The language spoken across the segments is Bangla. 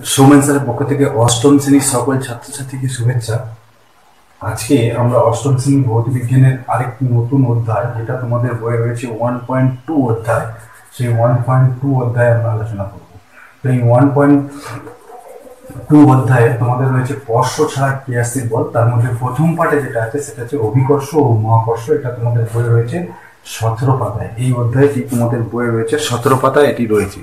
সৌমেন স্যারের পক্ষ থেকে অষ্টম শ্রেণীর সকল ছাত্রছাত্রীকে শুভেচ্ছা। আজকে আমরা অষ্টম শ্রেণীর ভৌত বিজ্ঞানের আরেকটি নতুন অধ্যায়, যেটা তোমাদের বইয়ে রয়েছে 1.2 অধ্যায়, সেই 1.2 অধ্যায়ে আমরা আলোচনা করব। তো এই 1.2 অধ্যায়ে তোমাদের রয়েছে স্পর্শ ছাড়া ক্রিয়াশীল বল। তার মধ্যে প্রথম পার্টে যেটা আছে সেটা হচ্ছে অভিকর্ষ ও মহাকর্ষ। এটা তোমাদের বইয়ে রয়েছে 17 পাতায়। এই অধ্যায়টি তোমাদের বইয়ে রয়েছে 17 পাতায় এটি রয়েছে।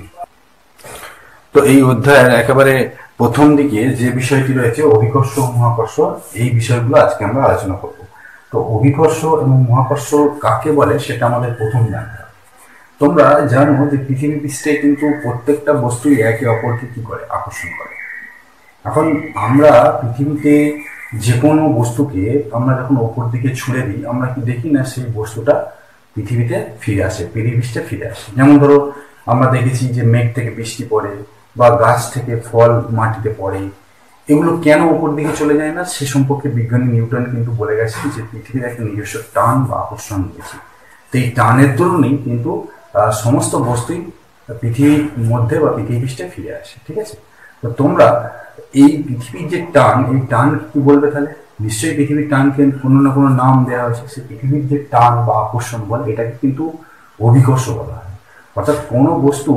তো এই অধ্যায়ের একেবারে প্রথম দিকে যে বিষয়টি রয়েছে অভিকর্ষ ও মহাকর্ষ, এই বিষয়গুলো আজকে আমরা আলোচনা করব। তো অভিকর্ষ এবং মহাকর্ষ কাকে বলে সেটা আমাদের প্রথম জানতে হবে। তোমরা জানো যে পৃথিবী পৃষ্ঠে কিন্তু প্রত্যেকটা বস্তুই একে অপরকে কি করে, আকর্ষণ করে। এখন আমরা পৃথিবীতে যে কোনো বস্তুকে আমরা যখন ওপর দিকে ছুঁড়ে দিই, আমরা কি দেখি না সেই বস্তুটা পৃথিবীতে ফিরে আসে, পৃথিবীতে ফিরে আসে। যেমন ধরো আমরা দেখেছি যে মেঘ থেকে বৃষ্টি পড়ে বা গাছ থেকে ফল মাটিতে পড়ে। এগুলো কেন উপর দিকে চলে যায় না সে সম্পর্কে বিজ্ঞানী নিউটন কিন্তু বলে গেছেন যে পৃথিবীর একটা নিজস্ব টান বা আকর্ষণ রয়েছে। তো এই টানের দরুনই কিন্তু সমস্ত বস্তুই পৃথিবীর মধ্যে বা পৃথিবী পৃষ্ঠে ফিরে আসে। ঠিক আছে, তো তোমরা এই পৃথিবীর যে টান, এই টান কি বলবে তাহলে? নিশ্চয়ই পৃথিবীর টানকে কোনো না কোনো নাম দেওয়া হয়েছে। সেই পৃথিবীর যে টান বা আকর্ষণ বল, এটাকে কিন্তু অভিকর্ষ বলা হয়। অর্থাৎ কোনো বস্তু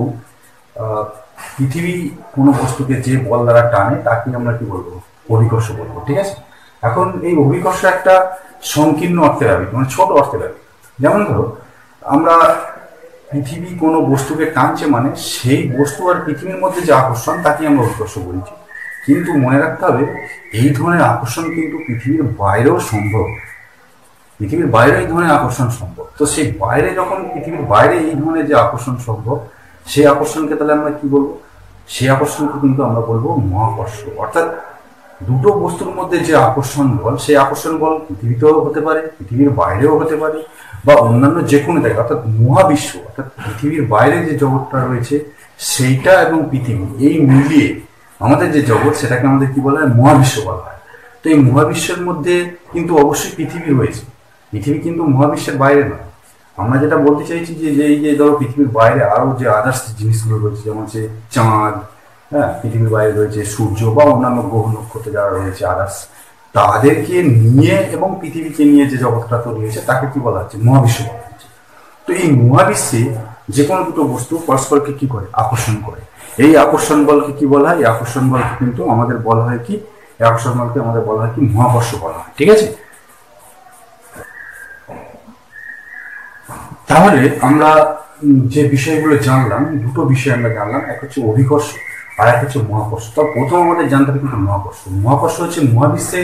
পৃথিবী কোনো বস্তুকে যে বল দ্বারা টানে তাকে আমরা কি বলবো, অভিকর্ষ বলবো। ঠিক আছে, এখন এই অভিকর্ষ একটা সংকীর্ণ অর্থে ব্যবহৃত, মানে ছোট অর্থে ব্যবহৃত। যেমন ধরো আমরা পৃথিবী কোনো বস্তুকে টানছে, মানে সেই বস্তু আর পৃথিবীর মধ্যে যে আকর্ষণ তাকে আমরা অভিকর্ষ বলছি। কিন্তু মনে রাখতে হবে এই ধরনের আকর্ষণ কিন্তু পৃথিবীর বাইরেও সম্ভব। পৃথিবীর বাইরে এই ধরনের আকর্ষণ সম্ভব। তো সেই বাইরে যখন পৃথিবীর বাইরে এই ধরনের যে আকর্ষণ সম্ভব, সেই আকর্ষণকে তাহলে আমরা কি বলবো? সেই আকর্ষণকে কিন্তু আমরা বলবো মহাকর্ষ। অর্থাৎ দুটো বস্তুর মধ্যে যে আকর্ষণ বল, সেই আকর্ষণ বল পৃথিবীতেও হতে পারে, পৃথিবীর বাইরেও হতে পারে, বা অন্যান্য যে কোনো জায়গায়। অর্থাৎ মহাবিশ্ব, অর্থাৎ পৃথিবীর বাইরে যে জগৎটা রয়েছে সেইটা এবং পৃথিবী, এই মিলিয়ে আমাদের যে জগৎ, সেটাকে আমাদের কি বলা হয়? মহাবিশ্ব বলা হয়। তো এই মহাবিশ্বের মধ্যে কিন্তু অবশ্যই পৃথিবী রয়েছে। পৃথিবী কিন্তু মহাবিশ্বের বাইরে নয়। আমরা যেটা বলতে চাইছি যে এই যে ধরো পৃথিবীর বাইরে আরো যে আদার্স জিনিসগুলো রয়েছে, যেমন হচ্ছে চাঁদ, হ্যাঁ, পৃথিবীর বাইরে রয়েছে সূর্য বা অন্যান্য গ্রহ নক্ষত্র যারা রয়েছে আদার্স, তাদেরকে নিয়ে এবং পৃথিবীকে নিয়ে যে জগৎটা তৈরি হয়েছে তাকে কি বলা হচ্ছে? মহাবিশ্ব বলা হচ্ছে। তো এই মহাবিশ্বে যে কোনো দুটো বস্তু পরস্পরকে কি করে? আকর্ষণ করে। এই আকর্ষণ বলকে কি বলা হয়? এই আকর্ষণ বলকে কিন্তু আমাদের বলা হয় কি? এই আকর্ষণ বলকে আমাদের বলা হয় কি? মহাকর্ষ বলা হয়। ঠিক আছে, তাহলে আমরা যে বিষয়গুলো জানলাম, দুটো বিষয় আমরা জানলাম, এক হচ্ছে অভিকর্ষ আর এক হচ্ছে মহাকর্ষ। তো প্রথম আমাদের জানতে হবে কিন্তু মহাকর্ষ। মহাকর্ষ হচ্ছে মহাবিশ্বে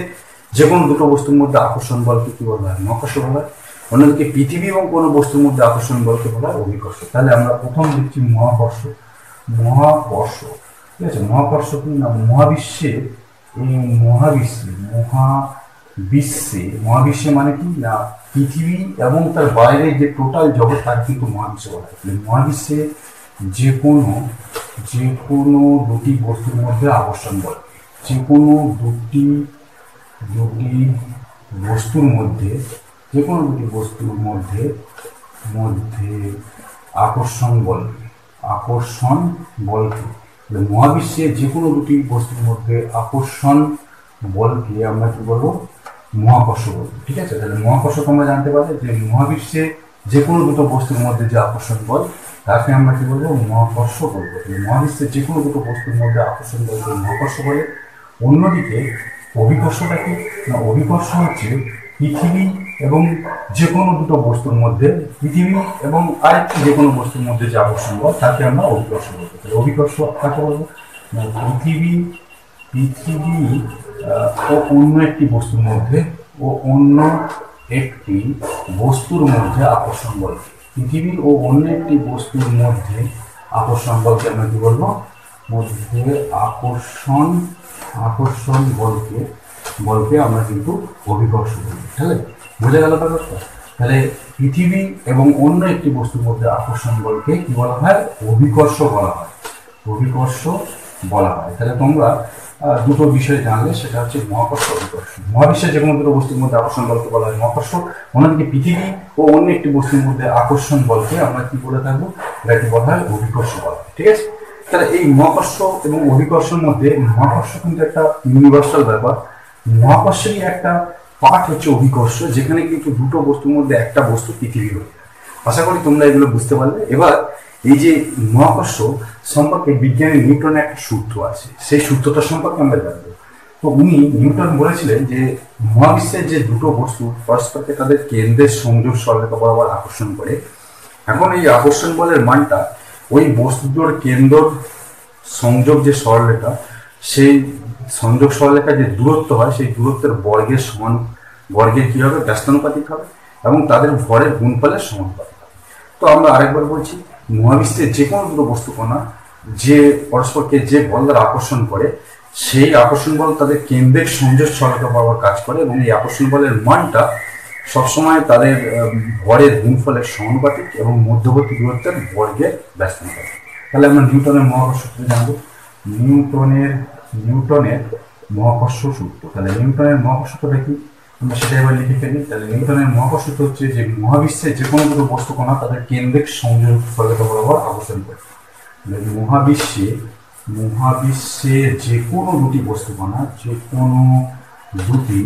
যে কোনো দুটো বস্তুর মধ্যে আকর্ষণ বলকে কি বলা হয়? মহাকর্ষ বলা হয়। অন্যদিকে পৃথিবী এবং কোনো বস্তুর মধ্যে আকর্ষণ বলকে বলা হয় অভিকর্ষ। তাহলে আমরা প্রথম দেখছি মহাকর্ষ। মহাকর্ষ, ঠিক আছে, মহাকর্ষ কি না? মহাবিশ্বে, এই মহাবিশ্বে মানে কি না? পৃথিবী এবং তার বাইরে যে টোটাল জগৎ, তার কিন্তু মহাবিশ্ব বলা হয়। মহাবিশ্বে যে কোনো দুটি বস্তুর মধ্যে আকর্ষণ বল, যে কোনো দুটি বস্তুর মধ্যে, যে কোনো দুটি বস্তুর মধ্যে আকর্ষণ বলকে মহাবিশ্বে যে কোনো দুটি বস্তুর মধ্যে আকর্ষণ বলকে আমরা কি বলবো? মহাকর্ষ বলবো। ঠিক আছে, তাহলে মহাকর্ষ তোমরা জানতে পারবে যে মহাবিশ্বে যে কোনো দুটো বস্তুর মধ্যে যে আকর্ষণ বল, তাকে আমরা কি বলবো? মহাকর্ষ বলবো। মহাবিশ্বে যে কোনো দুটো বস্তুর মধ্যে আকর্ষণ বলকে মহাকর্ষ বলে। অন্যদিকে অভিকর্ষটা কি না? অভিকর্ষ হচ্ছে পৃথিবী এবং যে কোনো দুটো বস্তুর মধ্যে, পৃথিবী এবং আরেকটি যে কোনো বস্তুর মধ্যে যে আকর্ষণ বল, তাকে আমরা অভিকর্ষ বলবো। তাহলে অভিকর্ষ কাকে বলবো? পৃথিবী ও অন্য একটি বস্তুর মধ্যে আকর্ষণ বল। পৃথিবী ও অন্য একটি বস্তুর মধ্যে আকর্ষণ বলকে আমরা কি বলবো? আকর্ষণ বলকে আমরা কিন্তু অভিকর্ষ বলবো। তাহলে বোঝা গেল ব্যাপারটা? তাহলে পৃথিবী এবং অন্য একটি বস্তুর মধ্যে আকর্ষণ বলকে কি বলা হয়? অভিকর্ষ বলা হয়। তাহলে তোমরা দুটো বিষয় জানলে, সেটা হচ্ছে মহাকর্ষ, অভিকর্ষ। মহাবিশ্বের যে কোনো দুটো বস্তুর মধ্যে আকর্ষণ বলকে বলা হয় মহাকর্ষ। অন্যদিকে পৃথিবী ও অন্য একটি বস্তুর মধ্যে আকর্ষণ বলকে আমরা কি বলে থাকবো? এটাকে বলা হয় অভিকর্ষ বলা হয়। ঠিক আছে, তাহলে এই মহাকর্ষ এবং অভিকর্ষের মধ্যে মহাকর্ষ কিন্তু একটা ইউনিভার্সাল ব্যাপার। মহাকর্ষেরই একটা পার্ট হচ্ছে অভিকর্ষ, যেখানে কিন্তু দুটো বস্তুর মধ্যে একটা বস্তু পৃথিবী হয়ে যায়। আশা করি তোমরা এগুলো বুঝতে পারলে। এবার এই যে মহাকর্ষ সম্পর্কে বিজ্ঞানী নিউটনের একটা সূত্র আছে, সেই সূত্রটা সম্পর্কে আমরা জানবো। তো উনি নিউটন বলেছিলেন যে মহাবিশ্বের যে দুটো বস্তু পরস্পরকে তাদের কেন্দ্রের সংযোগ সরলরেখা বরাবর আকর্ষণ করে, এখন এই আকর্ষণ বলের মানটা ওই বস্তুর কেন্দ্র সংযোগ যে সরলরেখা, সেই সংযোগ সরলরেখার যে দূরত্ব হয় সেই দূরত্বের বর্গের সমান, বর্গের কি হবে, ব্যস্তানুপাতিক হবে এবং তাদের ভরের গুণফলের সমানুপাতিক হবে। তো আমরা আরেকবার বলছি, মহাবিশ্বের যে কোনো দুটো বস্তু কণা যে পরস্পরকে যে বল দ্বারা আকর্ষণ করে, সেই আকর্ষণ বল তাদের কেন্দ্রের সংযোগ সরলরেখা বরাবর কাজ করে এবং এই আকর্ষণ বলের মানটা সবসময় তাদের ভরের গুণফলের সমানুপাতিক এবং মধ্যবর্তী দূরত্বের বর্গের ব্যস্তানুপাতিক। তাহলে আমরা নিউটনের মহাকর্ষ সূত্র জানবো। নিউটনের মহাকর্ষ সূত্র, তাহলে নিউটনের মহাকর্ষ সূত্রটা কি আমরা সেটা এবার লিখে ফেলি। তাহলে নিউটনের মহাকর্ষ সূত্র হচ্ছে যে মহাবিশ্বের যে কোনো দুটো বস্তু কণা তাদের কেন্দ্রিক সংযোগ সরলরেখা বরাবর আকর্ষণ করে। মহাবিশ্বে যে কোনো দুটি বস্তু কণা, যে কোনো দুটি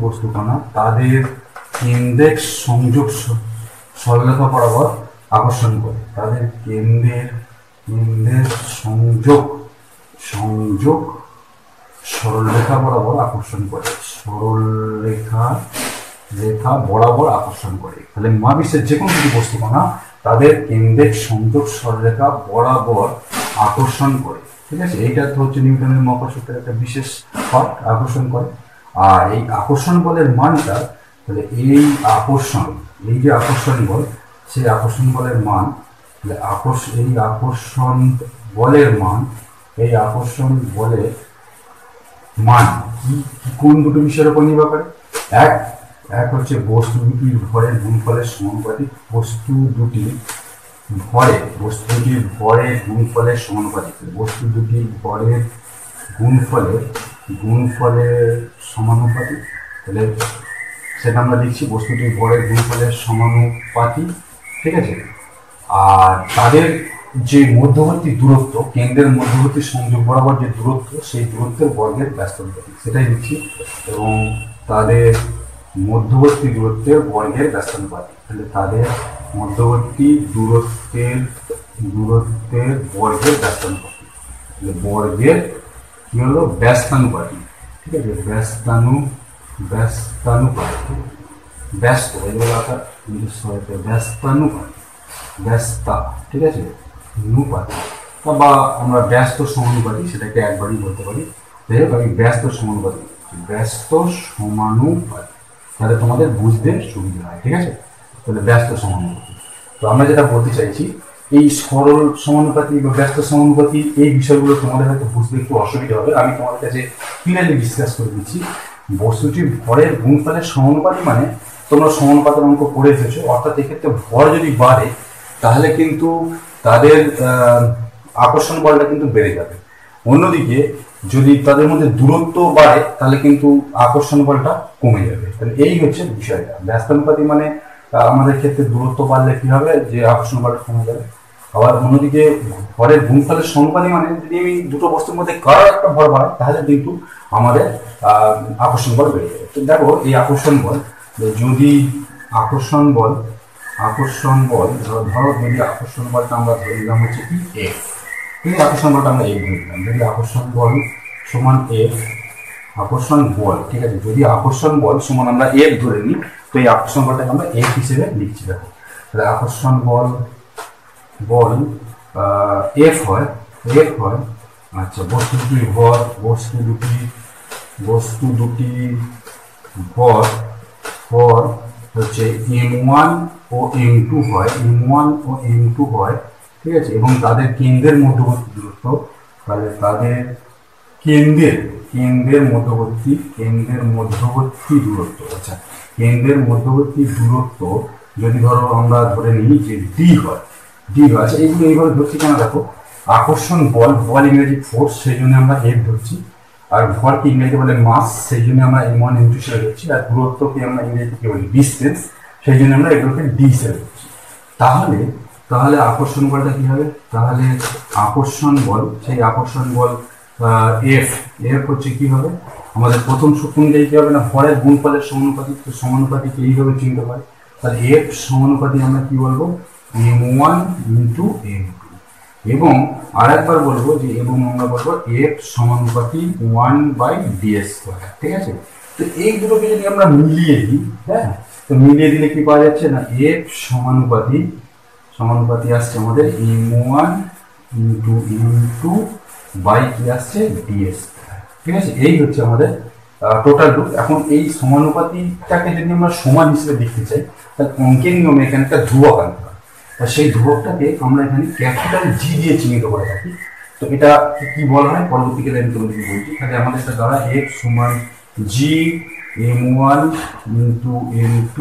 বস্তু কণা তাদের কেন্দ্রিক সংযোগ সরলরেখা বরাবর আকর্ষণ করে, তাদের কেন্দ্রের সংযোগ সরলরেখা বরাবর আকর্ষণ করে, রেখা বরাবর আকর্ষণ করে। তাহলে মহাবিশ্বের যে কোনো দুটি বস্তু কণা তাদের কেন্দ্রিক সংযোগ সরলরেখা বরাবর আকর্ষণ করে। ঠিক আছে, এইটা তো হচ্ছে নিউটনের মহাকর্ষ সূত্রের একটা বিশেষ পার্ট, আকর্ষণ করে। আর এই আকর্ষণ বলের মানটা, তাহলে এই যে আকর্ষণ বল, সেই আকর্ষণ বলের মান, এই আকর্ষণ বলের মান কি কোন দুটো বিষয়ের উপর নির্ভর করে? এক হচ্ছে বস্তু দুটির ভরের গুণফলের সমানুপাতিক, বস্তু দুটির ভরের গুণফলের সমানুপাতিক, তাহলে সেটা আমরা লিখছি বস্তুটির ভরের গুণফলের সমানুপাতিক। ঠিক আছে, আর তাদের যে মধ্যবর্তী দূরত্ব, কেন্দ্রের মধ্যবর্তী সংযোগ বরাবর যে দূরত্ব, সেই দূরত্বের বর্গের ব্যস্তানুপাতিক, সেটাই লিখছি। এবং তাদের মধ্যবর্তী দূরত্বের বর্গের ব্যস্তানুপাতিক, তাহলে তাদের মধ্যবর্তী দূরত্বের বর্গের ব্যস্তানুপাতিক, বর্গের কি হলো, ব্যস্তানুপাতিক। ঠিক আছে, ঠিক আছে, অনুপাতিক বা আমরা ব্যস্ত সমানুপাতিক, সেটাকে একবারই বলতে পারি। যাই হোক, আমি ব্যস্ত সমানুপাতিক, তাহলে তোমাদের বুঝতে সুবিধা হয়। ঠিক আছে, তাহলে ব্যস্ত সমানুপাতিক। তো আমরা যেটা বলতে চাইছি, এই সরল সমানুপাতিক বা ব্যস্ত সমানুপাতিক, এই বিষয়গুলো তোমাদের হয়তো বুঝতে একটু অসুবিধা হবে। আমি তোমাদের কাছে ক্লিয়ারলি ডিসকাস করে দিচ্ছি। বস্তুটির ভরের গুণফলের সমানুপাতিক মানে তোমরা সমানুপাতের অঙ্ক পড়ে এসেছো, অর্থাৎ এক্ষেত্রে ভর যদি বাড়ে তাহলে কিন্তু তাদের আকর্ষণ বলটা কিন্তু বেড়ে যাবে। অন্যদিকে যদি তাদের মধ্যে দূরত্ব বাড়ে তাহলে কিন্তু আকর্ষণ বলটা কমে যাবে। তাহলে এই হচ্ছে বিষয়টা। ব্যস্তানুপাতিক মানে আমাদের ক্ষেত্রে দূরত্ব বাড়লে কি হবে, যে আকর্ষণ বলটা কমে যাবে। আবার অন্যদিকে ভরের গুণফলের সমানুপাতিক মানে যদি আমি দুটো বস্তুর মধ্যে কারো একটা ভর বাড়াই তাহলে কিন্তু আমাদের আকর্ষণ বল বেড়ে যাবে। তো দেখো, এই আকর্ষণ বল যদি ধরো যদি আকর্ষণ বলটা আমরা ধরে নিলাম হচ্ছে কি এফ, যদি আকর্ষণ বলটা আমরা এফ ধরে নিলাম, যদি আকর্ষণ বল সমান এফ, আকর্ষণ বল, ঠিক আছে, যদি আকর্ষণ বল সমান আমরা এফ ধরে নিই, তো এই আকর্ষণ বলটাকে আমরা এফ হিসেবে লিখছি। দেখো, তাহলে আকর্ষণ বল এফ হয়, আচ্ছা, বস্তু দুটি ভর হচ্ছে m1 ও m2 হয়, ঠিক আছে, এবং তাদের কেন্দ্রের মধ্যবর্তী দূরত্ব, তাহলে তাদের কেন্দ্রের মধ্যবর্তী দূরত্ব, আচ্ছা, কেন্দ্রের মধ্যবর্তী দূরত্ব যদি ধরো আমরা ধরে নিই যে ডি হয়, আচ্ছা, এইগুলো এইভাবে ধরছি কেন? দেখো, আকর্ষণ বল ইংরেজি ফোর্স, সেই জন্য আমরা এফ ধরছি, আর ভরকে ইংরেজি বলে মাস, সেই জন্য আমরা m1 m2 হিসেবে ধরছি, আর দূরত্বকে আমরা ইংরেজি কি বলি, ডিস্টেন্স, সেই জন্য আমরা এগুলোকে ডি হিসেবে ধরছি। তাহলে তাহলে আকর্ষণ বলটা কি হবে? তাহলে আকর্ষণ বল, সেই আকর্ষণ বল এফ এফ হচ্ছে কি হবে? আমাদের প্রথম সূত্র অনুযায়ী কি হবে না, ভরের গুণফলের সমানুপাতিক। তো সমানুপাতিক এইভাবে চিনতে পারি। তাহলে এফ সমানুপাতিক আমরা কি বলবো? m1 into m2। এবং আর একবার বলবো যে এবং আমরা বলবো এফ সমানুপাতিক 1/d²। ঠিক আছে? তো এই দুটোকে যদি আমরা মিলিয়ে দিই, হ্যাঁ, তো মিলিয়ে দিলে কি পাওয়া যাচ্ছে না, এফ সমানুপাতি আসছে আমাদের m1 ইন্টু m2 বাই কি আসছে ds। ঠিক আছে? এই হচ্ছে আমাদের টোটাল রূপ। এখন এই সমানুপাতিটাকে যদি আমরা সমান হিসেবে দেখতে চাই, তাহলে অঙ্কের নিয়মে এখানে একটা ধ্রুবক আনতে হয়। সেই ধ্রুবকটাকে আমরা এখানে ক্যাপিটাল জি দিয়ে চিহ্নিত করে থাকি। তো এটা কি বলা হয় পরবর্তীকালে আমি তোমাদেরকে বলছি। তাহলে আমাদের এটা দ্বারা এফ সমান জি m1 ইন্টু m2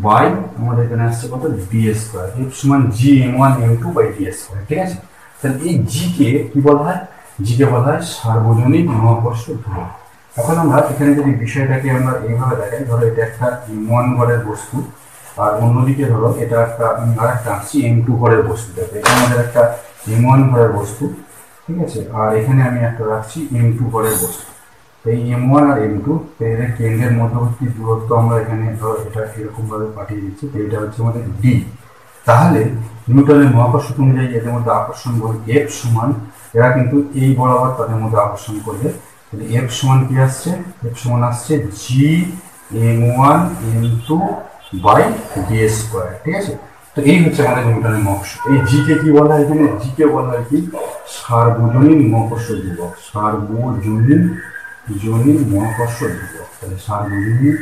বাই আমাদের এখানে আসছে কত, d²। এফ সমান জি m1 m2 বাই d²। ঠিক আছে? তাহলে এই জি কে কি বলা হয়? জি কে বলা হয় সার্বজনীন মহাকর্ষ ধ্রুবক। এখন আমরা এখানে যদি বিষয়টাকে আমরা এইভাবে দেখাই, ধরো এটা একটা m1 ভরের বস্তু, আর অন্যদিকে ধরো এটা একটা আর একটা আসছি m2 ভরের বস্তু। দেখো এটা আমাদের একটা m1 ভরের বস্তু, ঠিক আছে, আর এখানে আমি একটা রাখছি m2 ভরের বস্তু। এই m1 আর m2 এদের কেন্দ্রের মধ্যবর্তী দূরত্ব আমরা এখানে ধরো এটা এরকম ভাবে পাঠিয়ে দিচ্ছি। তো এটা হচ্ছে আমাদের d। তাহলে নিউটনের মহাকর্ষ অনুযায়ী এদের মধ্যে আকর্ষণ বল F সমান, এরা কিন্তু এই বরাবর তাদের মধ্যে আকর্ষণ করলে F সমান কি আসছে? F সমান আসছে g m1 m2 by d²। ঠিক আছে? তো এই হচ্ছে আমাদের নিউটনের মহাকর্ষ। এই জি কে কি বলা হয়? এখানে জি কে বলা হয় কি সার্বজনীন মহাকর্ষ ধ্রুবক। সার্বজনীন মহাকর্ষ ধ্রুবক। তাহলে সার্বজনীন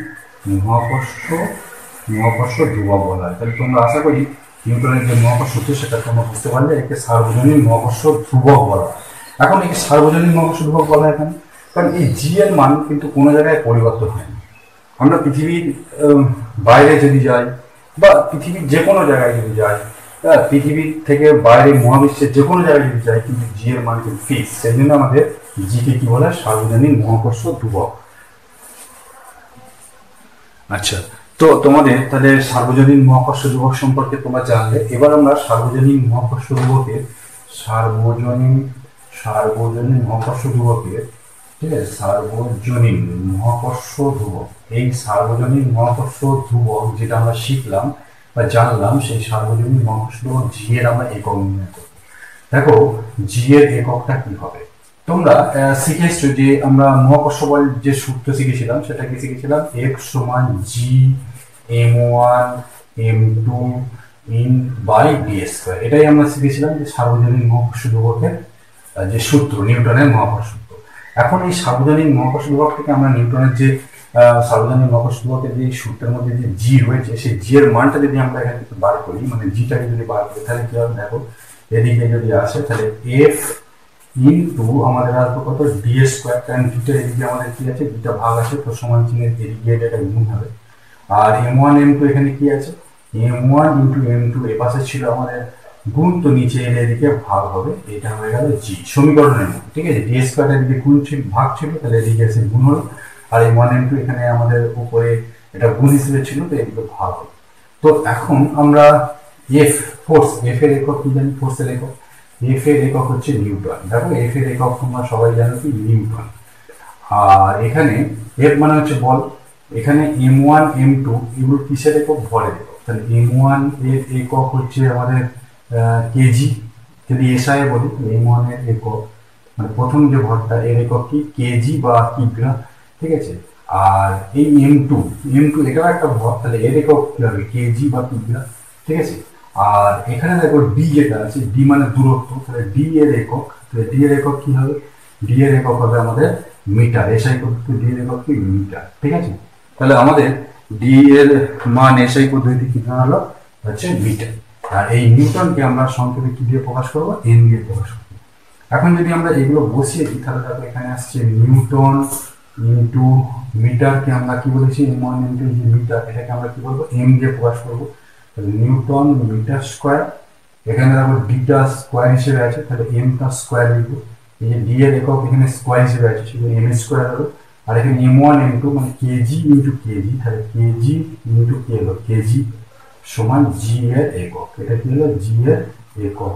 মহাকর্ষ ধ্রুবক বলা হয়। তাহলে তোমরা আশা করি নিউটনের যে মহাকর্ষ সূত্র সেটা তোমরা বুঝতে পারলে একে সার্বজনীন মহাকর্ষ ধ্রুবক বলা হয়। এখন এই সার্বজনীন মহাকর্ষ ধ্রুবক বলা হয় এখানে কারণ এই জি এর মান কিন্তু কোনো জায়গায় পরিবর্তন হয়নি। আমরা পৃথিবীর বাইরে যদি যাই বা পৃথিবীর যে কোনো জায়গায় যদি যাই, পৃথিবীর থেকে বাইরে মহাবিশ্বের যে কোনো জায়গায় যদি যাই, কিন্তু জি এর মান কিন্তু ফিক্স। সেই জন্য আমাদের জি কে কি বলে? সার্বজনীন মহাকর্ষ ধ্রুবক। আচ্ছা, তো তোমাদের তাহলে সার্বজনীন মহাকর্ষ ধ্রুবক সম্পর্কে তোমরা জানলে। এবার আমরা সার্বজনীন মহাকর্ষ ধ্রুবকের সার্বজনীন মহাকর্ষ ধ্রুবকের, ঠিক আছে, সার্বজনীন মহাকর্ষ ধ্রুবক, এই সার্বজনীন মহাকর্ষ ধ্রুবক যেটা আমরা শিখলাম বা জানলাম, সেই সার্বজনীন মহাকর্ষ ধ্রুবক জি এর আমরা একক নির্ণয় করব। দেখো জি এর এককটা কি হবে? তোমরা শিখেছো যে আমরা মহাকর্ষ বল যে সূত্র শিখেছিলাম সেটা কি শিখেছিলাম? F সমান g m1 m2 in by d²। এটাই আমরা শিখেছিলাম যে সার্বজনীন মহাকর্ষ ধ্রুবকের যে সূত্র, নিউটনের মহাকর্ষ সূত্র। এখন এই সার্বজনীন মহাকর্ষ ধ্রুবক থেকে আমরা নিউটনের যে সার্বজনীন মহাকর্ষ ধ্রুবকের যে সূত্রের মধ্যে যে জি রয়েছে, সেই জি এর মানটা যদি আমরা এখানে বার করি, মানে জিটাকে যদি বার করি, তাহলে কি হবে? দেখো এদিকে যদি আসে তাহলে এফ ইন্টু আমাদের আসবে কত, d²। কারণ দুটো এদিকে আমাদের কি আছে? দুটা ভাগ আছে, তো সমান চিহ্নের এদিকে এটা গুণ হবে। আর m1 m2 এখানে কি আছে? m1 ইন্টু m2 এ পাশে ছিল আমাদের গুণ, তো নিচে এর এদিকে ভাগ হবে। এটা হয়ে গেল জি সমীকরণের মধ্যে। ঠিক আছে? d² এদিকে গুণ ছিল, ভাগ ছিল, তাহলে এদিকে এসে গুণ হলো। আর m1 m2 এখানে আমাদের উপরে এটা গুণ হিসেবে ছিল, তো এদিকে ভাগ হলো। তো এখন আমরা এফ ফোর্স, এফ এর একক কি জানি? ফোর্সের একক এফ এর একক হচ্ছে নিউটন। দেখো এফ এর একক তোমরা সবাই জানো কি? নিউটন। আর এখানে এফ মানে হচ্ছে বল। এখানে m1 m2 এগুলো কিসের একক? ভরের একক। তাহলে m1 এর একক হচ্ছে আমাদের কেজি। যদি এসআই বলি m1 এর একক মানে প্রথম যে ভরটা এর একক কি? কেজি বা কিগ্রা। ঠিক আছে? আর এই m2 এটাও একটা ভর, তাহলে এর একক কি হবে? কেজি বা কিগ্রা। ঠিক আছে? আর এখানে দেখো ডি যেটা আছে, ডি মানে দূরত্ব, তাহলে ডি এর একক, তাহলে ডি এর একক কি হবে? ডি এর একক হবে আমাদের মিটার। এসআই পদ্ধতি ডি এর একক কি? মিটার। ঠিক আছে? তাহলে আমাদের ডি এর মান এসআই পদ্ধতি কি হলো? হচ্ছে মিটার। আর এই নিউটনকে আমরা সংক্ষেপে কি দিয়ে প্রকাশ করবো? এন দিয়ে প্রকাশ করবো। এখন যদি আমরা এগুলো বসিয়ে দিই, তাহলে দেখো এখানে আসছে নিউটন ইন্টু মিটারকে আমরা কি বলেছি? m1 ইন্টু মিটার, এটাকে আমরা কি বলবো? এম দিয়ে প্রকাশ করবো। নিউটন মিটার স্কোয়ার, এখানে দেখো ডিটা স্কোয়ার হিসেবে আছে, তাহলে এমটা স্কোয়ার লিখবো। এই যে ডি এর একক এখানে স্কোয়ার হিসেবে আছে, সেখানে এম স্কোয়ার হলো। আর এখানে m1 m2 মানে কেজি ইন্টু কেজি, তাহলে কেজি ইন্টু কে হলো? কেজি সমান জি এর একক। এটা কি হলো? জি এর একক,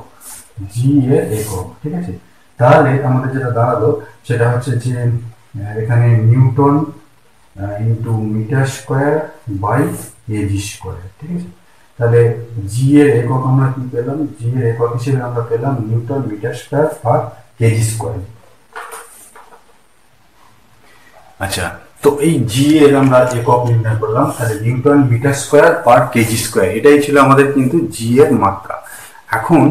জি এর একক। ঠিক আছে, তাহলে আমাদের যেটা দাঁড়ালো সেটা হচ্ছে যে এখানে newton into metre square by kg square. ঠিক আছে, তাহলে জি এর একক আমরা কি পেলাম? জি এর একক হিসেবে আমরা পেলাম newton metre square per kg square. আচ্ছা, তো এই জি এর আমরা একক নির্ণয় করলাম, তাহলে newton metre square per kg square, এটাই ছিল আমাদের কিন্তু জি এর মাত্রা। এখন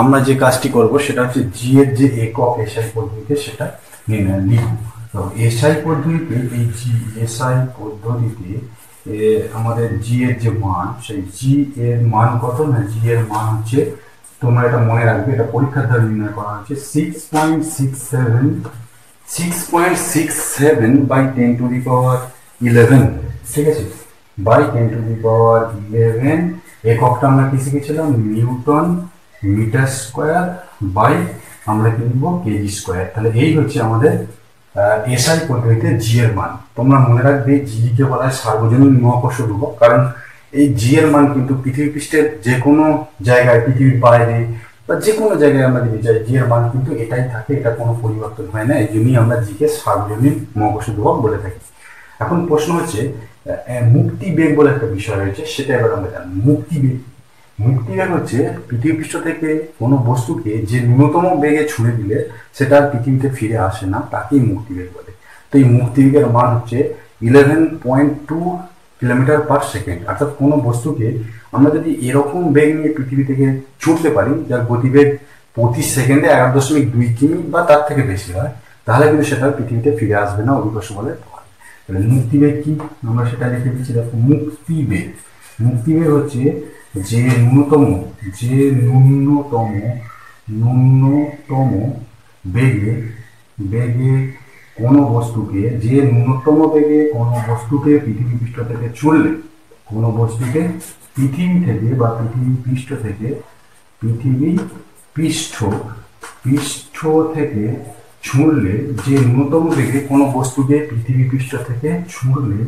আমরা যে কাজটি করব সেটা হচ্ছে জি এর যে একক এসআই পদ্ধতিতে সেটা নির্ণয় লিখব। তো এসআই পদ্ধতিতে এই জি এসআই পদ্ধতিতে আমাদের জি এর যে মান, সেই জি এর মান কত না? জি এর মান হচ্ছে, তোমরা এটা মনে রাখবে, এটা পরীক্ষার দ্বারা নির্ণয় করা হচ্ছে 6.67 বাই 10 টু দি পাওয়ার 11। ঠিক আছে, বাই 10 টু দি পাওয়ার 11। এককটা আমরা কি শিখেছিলাম? নিউটন মিটার স্কোয়ার বাই আমরা কি লিখবো? KG square. তাহলে এই হচ্ছে আমাদের এসআই পদ্ধতিতে জি এর মান। তোমরা মনে রাখবে জি কে বলা হয় সার্বজনীন মহাকর্ষ ধ্রুবক, কারণ এই জি এর মান কিন্তু পৃথিবী পৃষ্ঠের যে কোনো জায়গায়, পৃথিবীর বাইরে বা যে কোনো জায়গায় আমরা যদি যাই, জি এর মান কিন্তু এটাই থাকে, এটা কোনো পরিবর্তন হয় না। এই জন্যই আমরা জি কে সার্বজনীন মহাকর্ষ ধ্রুবক বলে থাকি। এখন প্রশ্ন হচ্ছে মুক্তি বেগ বলে একটা বিষয় রয়েছে, সেটা এবার আমরা জানি। মুক্তিবেগ হচ্ছে পৃথিবী পৃষ্ঠ থেকে কোনো বস্তুকে যে ন্যূনতম বেগে ছুঁড়ে দিলে সেটা পৃথিবীতে ফিরে আসে না, তাকেই মুক্তিবেগ বলে। তো এই মুক্তিবেগের মান হচ্ছে 11.2 কিলোমিটার পার সেকেন্ড। অর্থাৎ কোনো বস্তুকে আমরা যদি এরকম বেগ নিয়ে পৃথিবী থেকে ছুটতে পারি, যার গতিবেগ প্রতি সেকেন্ডে 11.2 কিমি বা তার থেকে বেশি হয়, তাহলে কিন্তু সেটা পৃথিবীতে ফিরে আসবে না অভিকর্ষ বলে। তাহলে মুক্তিবেগ কি? আমরা সেটা লিখে দিচ্ছি। দেখো, মুক্তিবেগ হচ্ছে যে ন্যূনতম বেগে কোনো বস্তুকে, যে ন্যূনতম বেগে কোনো বস্তুকে পৃথিবী পৃষ্ঠ থেকে ছুঁড়লে, কোনো বস্তুকে পৃথিবী থেকে বা পৃথিবী পৃষ্ঠ থেকে ছুঁড়লে, যে ন্যূনতম বেগে কোনো বস্তুকে পৃথিবী পৃষ্ঠ থেকে ছুঁড়লে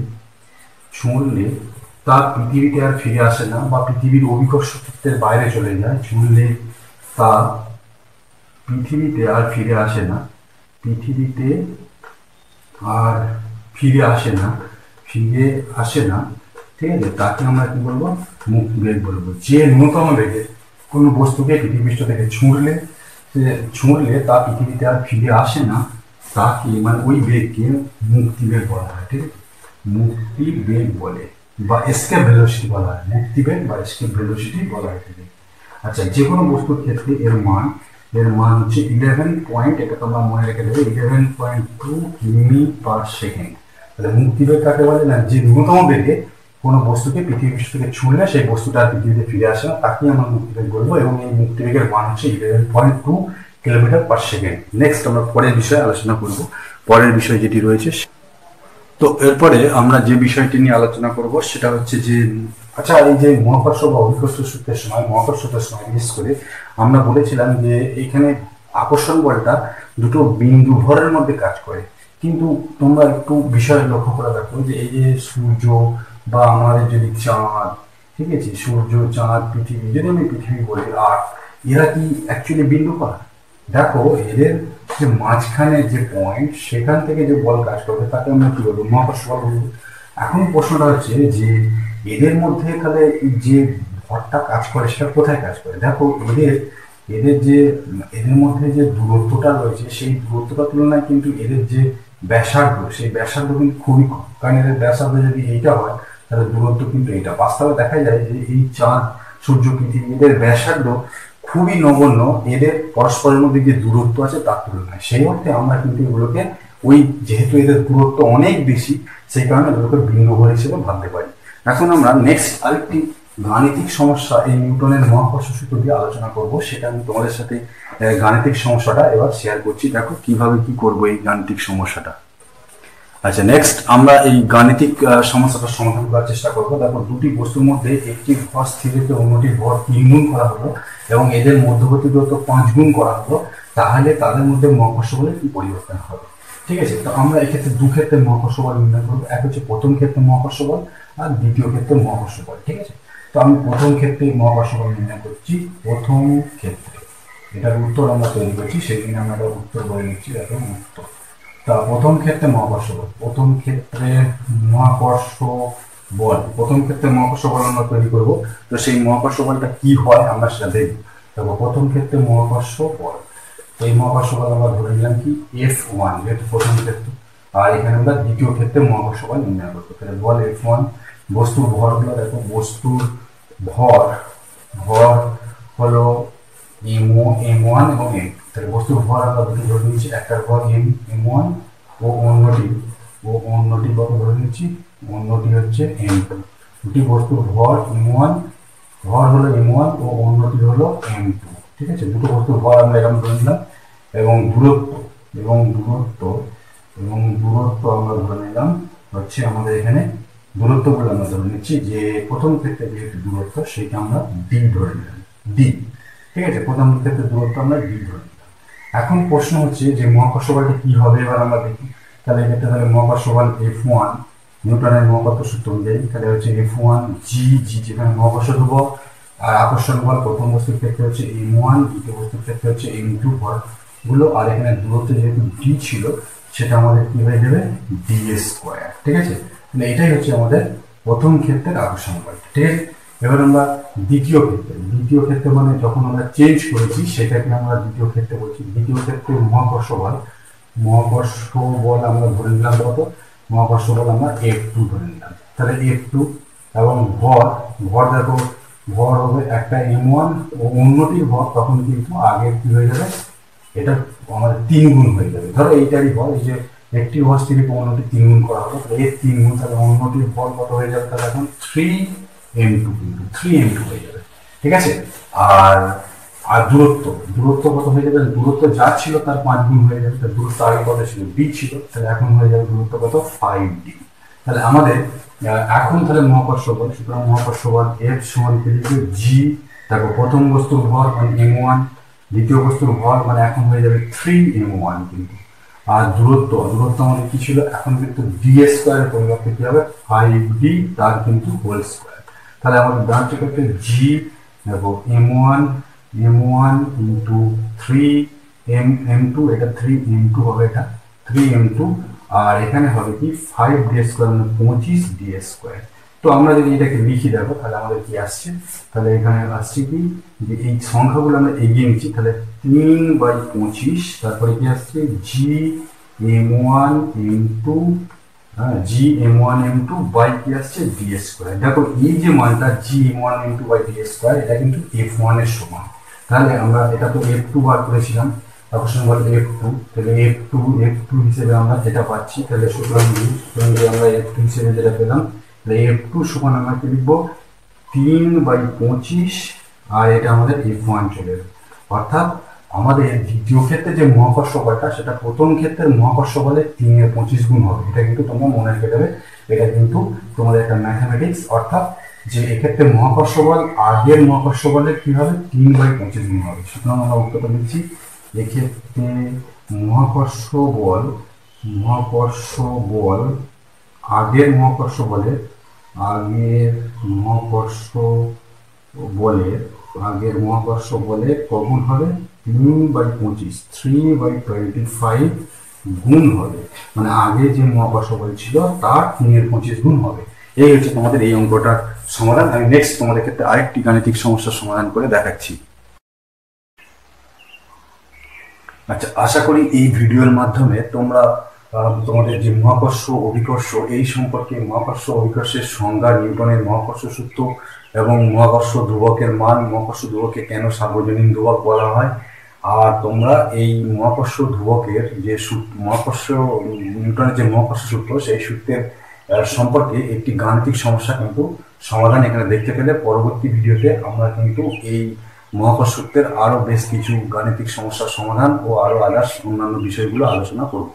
তা পৃথিবীতে আর ফিরে আসে না বা পৃথিবীর অভিকর্ষ ক্ষেত্রের বাইরে চলে যায়। ছুঁড়লে তা পৃথিবীতে আর ফিরে আসে না, ঠিক আছে, তাকে আমরা কি বলবো? মুক্তিবেগ বলবো। যে ন্যূনতম বেগে কোনো বস্তুকে পৃথিবী পৃষ্ঠ থেকে ছুঁড়লে তা পৃথিবীতে আর ফিরে আসে না, তাকে মানে ওই বেগকে মুক্তিবেগ বলা হয়। ঠিক আছে, মুক্তিবেগ বলে বা এসকেপ ভেলোসিটি বলা হয়। মুক্তিবেগ বা এসকেপ ভেলোসিটি বলা হয়। আচ্ছা, যে কোনো বস্তুর ক্ষেত্রে এর মান হচ্ছে 11 এটা তোমরা মনে রেখে দেবে, 11.2 কিমি পার সেকেন্ড। তাহলে মুক্তিবেগ কাকে বলে না? যে ন্যূনতম বেগে কোনো বস্তুকে পৃথিবী পৃষ্ঠ থেকে ছুঁড়লে সেই বস্তুটা পৃথিবীতে ফিরে আসে না, তাকেই আমরা মুক্তিবেগ বলবো। এবং এই মুক্তিবেগের মান হচ্ছে 11.2 কিলোমিটার পার সেকেন্ড। নেক্সট আমরা পরের বিষয়ে আলোচনা করব। পরের বিষয় যেটি রয়েছে, তো এরপরে আমরা যে বিষয়টি নিয়ে আলোচনা করব সেটা হচ্ছে যে, আচ্ছা, এই যে মহাকর্ষ বা অভিকর্ষ সূত্রের সময়, বিশেষ করে আমরা বলেছিলাম যে এখানে আকর্ষণ বলটা দুটো বিন্দু ভরের মধ্যে কাজ করে। কিন্তু তোমরা একটু বিষয় লক্ষ্য করে দেখো যে এই যে সূর্য বা আমাদের যদি চাঁদ, ঠিক আছে, সূর্য, চাঁদ, পৃথিবী, যদি আমি পৃথিবী বলি, আর এরা কি অ্যাকচুয়ালি বিন্দু করা? দেখো, এদের যে মাঝখানে যে পয়েন্ট, সেখান থেকে যে বল কাজ করবে তাকে আমরা কি বলবো? মহাকর্ষ বল বলবো। এখন প্রশ্নটা হচ্ছে যে এদের মধ্যে তাহলে যে ভরটা কাজ করে সেটা কোথায় কাজ করে? দেখো, এদের মধ্যে যে দূরত্বটা রয়েছে, সেই দূরত্বটার তুলনায় কিন্তু এদের যে ব্যাসার্ধ, সেই ব্যাসার্ধ কিন্তু খুবই কম। কারণ এদের ব্যাসার্ধ যদি এইটা হয়, তাহলে দূরত্ব কিন্তু এইটা। বাস্তবে দেখা যায় যে এই চাঁদ, সূর্য, পৃথিবী, এদের ব্যাসার্ধ খুবই নগণ্য এদের পরস্পরের মধ্যে যে দূরত্ব আছে তার তুলনায়। সেই অর্থে আমরা কিন্তু এগুলোকে যেহেতু এদের দূরত্ব অনেক বেশি, সেই কারণে এগুলোকে বিন্দু ভর হিসেবে ভাবতে পারি। এখন আমরা নেক্সট আরেকটি গাণিতিক সমস্যা এই নিউটনের মহাকর্ষ সূত্র দিয়ে আলোচনা করব। সেটা আমি তোমাদের সাথে গাণিতিক সমস্যাটা এবার শেয়ার করছি। দেখো কিভাবে কি করবো এই গাণিতিক সমস্যাটা। আচ্ছা, নেক্সট আমরা এই গাণিতিক সমস্যাটা সমাধান করার চেষ্টা করবো। দেখো, দুটি বস্তুর মধ্যে একটি ভর স্থির রেখে অন্যটির ভর 3 গুণ করা হলো এবং এদের মধ্যবর্তী দূরত্ব 5 গুণ করা হলো, তাহলে তাদের মধ্যে মহাকর্ষ বলে কি পরিবর্তন হবে? ঠিক আছে, তো আমরা এক্ষেত্রে দু ক্ষেত্রে মহাকর্ষ বল নির্ণয় করবো। এক হচ্ছে প্রথম ক্ষেত্রে মহাকর্ষ বল আর দ্বিতীয় ক্ষেত্রে মহাকর্ষ বল। ঠিক আছে, তো আমি প্রথম ক্ষেত্রে মহাকর্ষ বল নির্ণয় করছি। প্রথম ক্ষেত্রে এটার উত্তর আমরা তৈরি করছি, সেই জন্য আমরা এটা উত্তর বলে নিচ্ছি। দেখো উত্তর, তা প্রথম ক্ষেত্রে মহাকর্ষ বল, প্রথম ক্ষেত্রে মহাকর্ষ বল, প্রথম ক্ষেত্রে মহাকর্ষ বল আমরা তৈরি করব। তো সেই মহাকর্ষ বলটা কি হয় আমরা সেটা দেখব। দেখো প্রথম ক্ষেত্রে মহাকর্ষ বল, এই মহাকর্ষ বল আমরা ধরে নিলাম কি F1, যেহেতু প্রথম ক্ষেত্র। আর এখানে আমরা দ্বিতীয় ক্ষেত্রে মহাকর্ষ বল নির্ণয় করবো। তাহলে বল F1, বস্তুর ভর হলো, দেখো বস্তুর ভর ভর হলো M1 এবং M। তাহলে বস্তুর ভর আমরা দুটো ধরে নিচ্ছি, একটার ভর M1 ও অন্যটি কত ধরে নিচ্ছি, অন্যটি হচ্ছে M2। দুটি বস্তুর ভর M1, ভর হলো M1 ও অন্যটি হলো M2। ঠিক আছে, দুটো বস্তুর ভর আমরা এরকম ধরে নিলাম। এবং দূরত্ব আমরা ধরে নিলাম হচ্ছে, আমাদের এখানে দূরত্বগুলো আমরা ধরে নিচ্ছি যে প্রথম ক্ষেত্রে যেহেতু দূরত্ব সেটা আমরা D ধরে নিলাম, D। ঠিক আছে, প্রথম ক্ষেত্রে দূরত্ব আমরা D ধরে নিলাম। এখন প্রশ্ন হচ্ছে যে মহাকর্ষ বলটা কি হবে, এবার আমরা দেখি। তাহলে এক্ষেত্রে তাহলে মহাকর্ষ বল F1, নিউটনের মহাকর্ষ সূত্র অনুযায়ী তাহলে হচ্ছে F1 G, যেখানে মহাকর্ষ ধ্রুবক। আর আকর্ষণ বল প্রথম বস্তুর ক্ষেত্রে হচ্ছে M1, দ্বিতীয় বস্তুর ক্ষেত্রে হচ্ছে M2 ভরগুলো। আর এখানে দূরত্ব যেহেতু D ছিল সেটা আমাদের কি হয়ে যাবে, d²। ঠিক আছে, তাহলে এটাই হচ্ছে আমাদের প্রথম ক্ষেত্রের আকর্ষণ বল। ঠিক আছে, এবার আমরা দ্বিতীয় ক্ষেত্রে মানে যখন আমরা চেঞ্জ করেছি সেটাকে আমরা দ্বিতীয় ক্ষেত্রে বলছি। দ্বিতীয় ক্ষেত্রে মহাকর্ষ বল আমরা ধরে নিলাম কত, মহাকর্ষ বল আমরা F2 ধরে নিলাম। তাহলে F2 এবং ভর দেখো, ভর হবে একটা M1 ও অন্যটির ভর, তখন কিন্তু আগের কি হয়ে যাবে, এটা আমাদের 3 গুণ হয়ে যাবে। ধরো এইটারই ভর, এই যে একটি ভর স্থির অন্যটি 3 গুণ করা হলো, তাহলে এর 3 গুণ, তাহলে অন্যটির ভর কত হয়ে যাবে, তাহলে এখন 3m2, কিন্তু 3m2 হয়ে যাবে। ঠিক আছে, আর দূরত্ব কত হয়ে যাবে, দূরত্ব যা ছিল তার 5 গুণ হয়ে যাবে। তাহলে দূরত্ব আগে কত ছিল, D ছিল, তাহলে এখন হয়ে যাবে দূরত্ব কত, 5D। তাহলে আমাদের এখন তাহলে মহাকর্ষ বল, সুতরাং মহাকর্ষ বল F সমান G। দেখো প্রথম বস্তুর ভর মানে M1, দ্বিতীয় বস্তুর ভর মানে এখন হয়ে যাবে 3m1 কিন্তু। আর দূরত্ব আমাদের কি ছিল, এখন কিন্তু d² এর পরিবর্তে কি হবে, 5d তার কিন্তু হোল স্কয়ার। তাহলে আমাদের ডান দিকে G, দেখো M1 ইন্টু 3m2, এটা 3m2 হবে, এটা 3m2। আর এখানে হবে কি 5d² মানে 25d²। তো আমরা যদি এটাকে লিখি দেখো, তাহলে আমাদের কি আসছে, তাহলে এখানে আসছে কি যে এই সংখ্যাগুলো আমরা এগিয়ে নিচ্ছি। তাহলে 3/25, তারপরে কি আসছে Gm1m2 বাই কি আসছে d²। দেখো এই যে মানটা Gm1m2 বাই d², এটা কিন্তু F1 এর সমান। তাহলে আমরা এটা তো F2 বার করেছিলাম, আকর্ষণ বল F2, তাহলে F2 হিসেবে আমরা যেটা পাচ্ছি, তাহলে সুতরাং আমরা F2 হিসেবে যেটা পেলাম, তাহলে F2 সমান আমরা কি লিখবো, 3/25, আর এটা আমাদের F1 চলে যাবে। অর্থাৎ আমাদের দ্বিতীয় ক্ষেত্রে যে মহাকর্ষ বলটা সেটা প্রথম ক্ষেত্রের মহাকর্ষ বলে 3/25 গুণ হবে। এটা কিন্তু তোমরা মনে রেখে দেবে, এটা কিন্তু তোমাদের একটা ম্যাথামেটিক্স। অর্থাৎ যে এক্ষেত্রে মহাকর্ষ বল আগের মহাকর্ষ বলের কি হবে, 3/25 গুণ হবে। সুতরাং আমরা উত্তরটা লিখছি, এক্ষেত্রে মহাকর্ষ বল আগের মহাকর্ষ বলের কগুণ হবে, 3/25, 3/25 গুণ হবে। মানে আগে যে মহাকর্ষ বল ছিল তার 3/25 গুণ হবে। এই হচ্ছে তোমাদের এই অঙ্কটার সমাধান। আমি নেক্সট তোমাদের ক্ষেত্রে আরেকটি গাণিতিক সমস্যার সমাধান করে দেখাচ্ছি। আচ্ছা, আশা করি এই ভিডিওর মাধ্যমে তোমরা তোমাদের যে মহাকর্ষ অভিকর্ষ এই সম্পর্কে, মহাকর্ষ অভিকর্ষের সংজ্ঞা, নিউটনের মহাকর্ষ সূত্র এবং মহাকর্ষ ধ্রুবকের মান, মহাকর্ষ ধ্রুবককে কেন সার্বজনীন ধ্রুবক বলা হয়, আর তোমরা এই মহাকর্ষ ধ্রুবকের যে নিউটনের যে মহাকর্ষ সূত্র সেই সূত্রের সম্পর্কে একটি গাণিতিক সমস্যা কিন্তু সমাধান এখানে দেখতে পেলে। পরবর্তী ভিডিওতে আমরা কিন্তু এই মহাকর্ষ সূত্রের আরো বেশ কিছু গাণিতিক সমস্যার সমাধান ও আরো আদার্স অন্যান্য বিষয়গুলো আলোচনা করব।